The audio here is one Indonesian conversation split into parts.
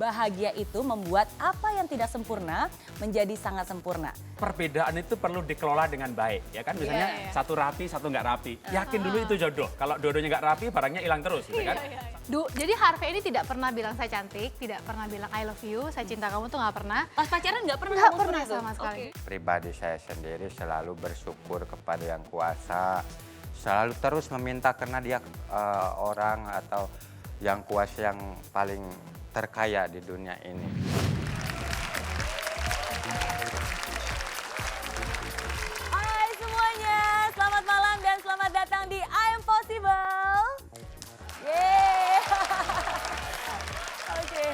bahagia itu membuat apa yang tidak sempurna menjadi sangat sempurna. Perbedaan itu perlu dikelola dengan baik, ya kan? Misalnya satu rapi, satu nggak rapi. Yakin dulu itu jodoh. Kalau dua-duanya nggak rapi, barangnya hilang terus, gitu kan? Jadi Harvey ini tidak pernah bilang saya cantik, tidak pernah bilang I love you, saya cinta kamu tuh nggak pernah. Pas pacaran nggak pernah Nggak ngomong pernah seperti itu? sama sekali. Oke. Pribadi saya sendiri selalu bersyukur kepada Yang Kuasa, selalu terus meminta karena dia orang atau Yang Kuasa yang paling terkaya di dunia ini. Hai semuanya, selamat malam dan selamat datang di I Am Possible. Yeay. Oke,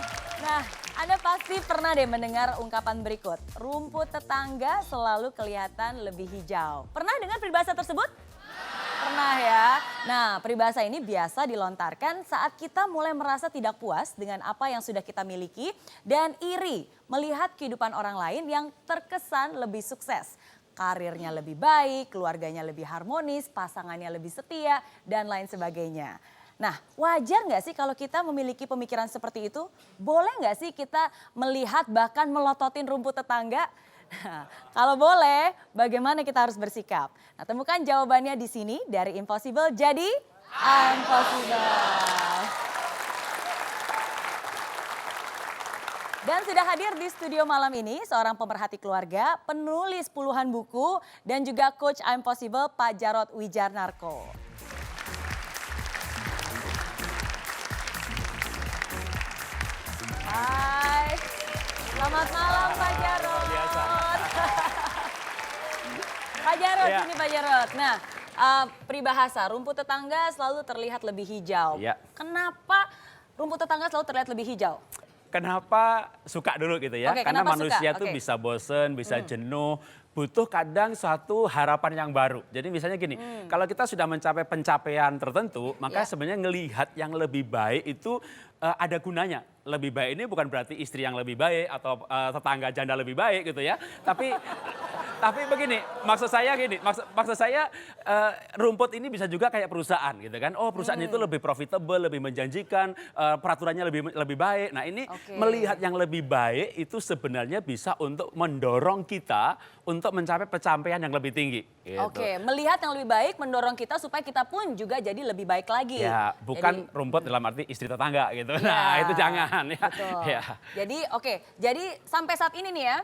nah Anda pasti pernah deh mendengar ungkapan berikut. Rumput tetangga selalu kelihatan lebih hijau. Pernah dengar peribahasa tersebut? Pernah ya. Nah, peribahasa ini biasa dilontarkan saat kita mulai merasa tidak puas dengan apa yang sudah kita miliki dan iri melihat kehidupan orang lain yang terkesan lebih sukses. Karirnya lebih baik, keluarganya lebih harmonis, pasangannya lebih setia, dan lain sebagainya. Nah, wajar nggak sih kalau kita memiliki pemikiran seperti itu? Boleh nggak sih kita melihat bahkan melototin rumput tetangga? Nah, kalau boleh, bagaimana kita harus bersikap? Nah, temukan jawabannya di sini dari Impossible jadi Impossible. Dan sudah hadir di studio malam ini seorang pemerhati keluarga, penulis puluhan buku, dan juga Coach Impossible Pak Jarod Wijarnarko. Hai, selamat malam Pak Jarod. Pak Jarod, sini Pak Jarod. Nah, peribahasa rumput tetangga selalu terlihat lebih hijau. Iya. Kenapa rumput tetangga selalu terlihat lebih hijau? Kenapa suka dulu gitu ya? Oke, Karena kenapa manusia suka? tuh Oke. bisa bosen, bisa jenuh, butuh kadang suatu harapan yang baru. Jadi misalnya gini, kalau kita sudah mencapai pencapaian tertentu, maka Ya. sebenarnya ngelihat yang lebih baik itu ada gunanya. Lebih baik ini bukan berarti istri yang lebih baik atau tetangga janda lebih baik gitu ya. Tapi begini, maksud saya gini, maksud saya rumput ini bisa juga kayak perusahaan gitu kan. Oh, perusahaan itu lebih profitable, lebih menjanjikan, peraturannya lebih baik. Nah, ini Oke. melihat yang lebih baik itu sebenarnya bisa untuk mendorong kita untuk mencapai pencapaian yang lebih tinggi. Gitu. Oke, melihat yang lebih baik mendorong kita supaya kita pun juga jadi lebih baik lagi. Ya, bukan rumput dalam arti istri tetangga gitu. Nah, itu jangan ya. Betul. Ya. Jadi jadi sampai saat ini nih ya,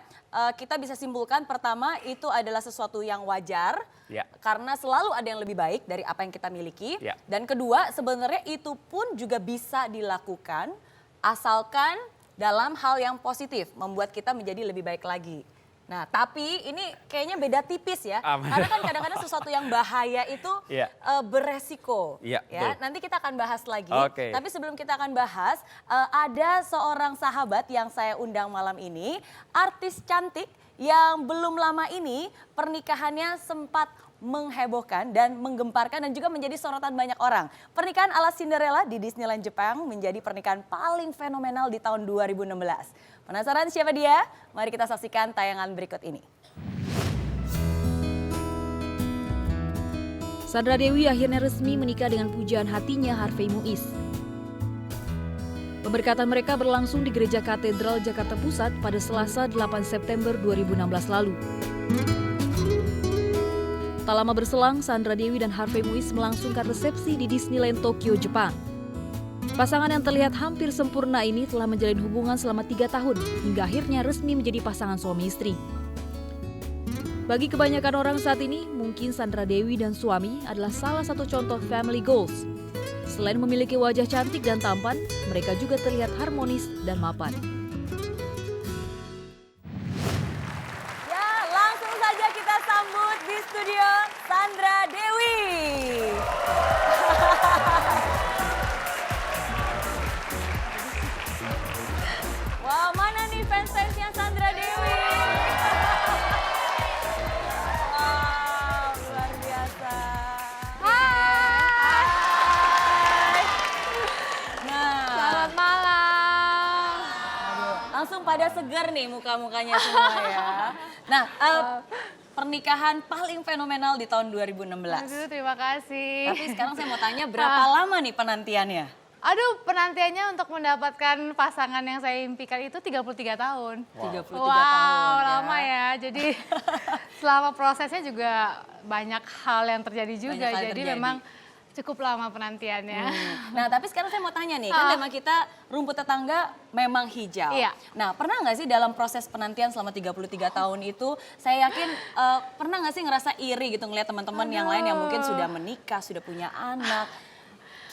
kita bisa simpulkan pertama itu adalah sesuatu yang wajar. Ya. Karena selalu ada yang lebih baik dari apa yang kita miliki. Ya. Dan kedua, sebenarnya itu pun juga bisa dilakukan asalkan dalam hal yang positif, membuat kita menjadi lebih baik lagi. Nah, tapi ini kayaknya beda tipis ya. Aman. Karena kan kadang-kadang sesuatu yang bahaya itu Iya. beresiko. Iya, Ya, betul. nanti kita akan bahas lagi. Oke. Tapi sebelum kita akan bahas, ada seorang sahabat yang saya undang malam ini, artis cantik yang belum lama ini pernikahannya sempat menghebohkan dan menggemparkan dan juga menjadi sorotan banyak orang. Pernikahan ala Cinderella di Disneyland Jepang menjadi pernikahan paling fenomenal di tahun 2016. Penasaran siapa dia? Mari kita saksikan tayangan berikut ini. Sandra Dewi akhirnya resmi menikah dengan pujaan hatinya Harvey Muiz. Pemberkatan mereka berlangsung di Gereja Katedral Jakarta Pusat pada Selasa 8 September 2016 lalu. Tak lama berselang, Sandra Dewi dan Harvey Muiz melangsungkan resepsi di Disneyland Tokyo, Jepang. Pasangan yang terlihat hampir sempurna ini telah menjalin hubungan selama 3 tahun hingga akhirnya resmi menjadi pasangan suami istri. Bagi kebanyakan orang saat ini, mungkin Sandra Dewi dan suami adalah salah satu contoh family goals. Selain memiliki wajah cantik dan tampan, mereka juga terlihat harmonis dan mapan. Ya, langsung saja kita sambut di studio Sandra Dewi. Wah, mana nih fans-fansnya Sandra Dewi? Wow, luar biasa. Hai. Nah, Selamat malam. langsung pada segar nih muka-mukanya semua ya. Nah, pernikahan paling fenomenal di tahun 2016. Aduh, terima kasih. Tapi sekarang saya mau tanya berapa lama nih penantiannya? Aduh, penantiannya untuk mendapatkan pasangan yang saya impikan itu 33 tahun. 33 Wow, tahun lama ya. Jadi selama prosesnya juga banyak hal yang terjadi juga. Banyak hal Jadi terjadi. memang cukup lama penantiannya. Nah, tapi sekarang saya mau tanya nih, kan tema kita rumput tetangga memang hijau. Iya. Nah, pernah nggak sih dalam proses penantian selama 33 tahun itu, saya yakin pernah nggak sih ngerasa iri gitu ngeliat teman-teman yang lain yang mungkin sudah menikah, sudah punya anak.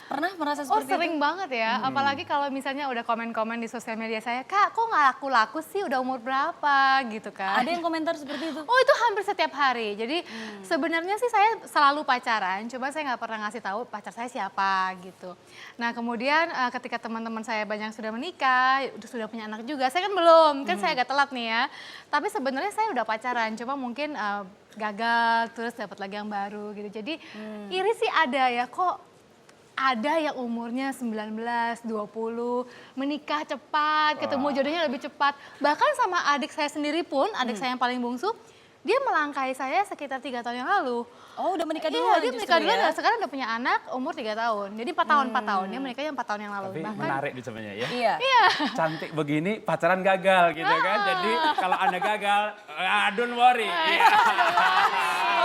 Pernah merasa Oh, seperti sering itu? banget ya. Apalagi kalau misalnya udah komen-komen di sosial media saya, "Kak, kok nggak laku-laku sih? Udah umur berapa?" gitu kan. Ada yang komentar seperti itu? Oh, itu hampir setiap hari. Jadi sebenarnya sih saya selalu pacaran, cuma saya nggak pernah ngasih tahu pacar saya siapa gitu. Nah, kemudian ketika teman-teman saya banyak sudah menikah, sudah punya anak juga, saya kan belum, kan saya agak telat nih ya. Tapi sebenarnya saya udah pacaran, cuma mungkin gagal terus dapat lagi yang baru gitu. Jadi iri sih ada ya, kok ada yang umurnya 19, 20, menikah cepat, ketemu jodohnya lebih cepat. Bahkan sama adik saya sendiri pun, adik saya yang paling bungsu, dia melangkahi saya sekitar 3 tahun yang lalu. Oh, udah menikah duluan Iya, dia justru menikah duluan, ya? dan sekarang udah punya anak umur 3 tahun. Jadi 4 tahun, dia menikahnya 4 tahun yang lalu. Tapi Bahkan menarik nih sebenarnya ya. Iya. Cantik begini pacaran gagal gitu kan. Jadi kalau Anda gagal, don't worry. Iya.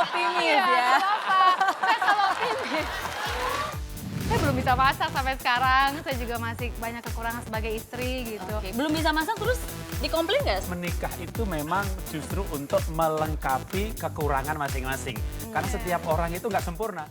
Optimis ya. saya selalu optimis. Saya belum bisa masak sampai sekarang, saya juga masih banyak kekurangan sebagai istri gitu. Oke, belum bisa masak terus dikomplain nggak? Menikah itu memang justru untuk melengkapi kekurangan masing-masing. Karena setiap orang itu nggak sempurna.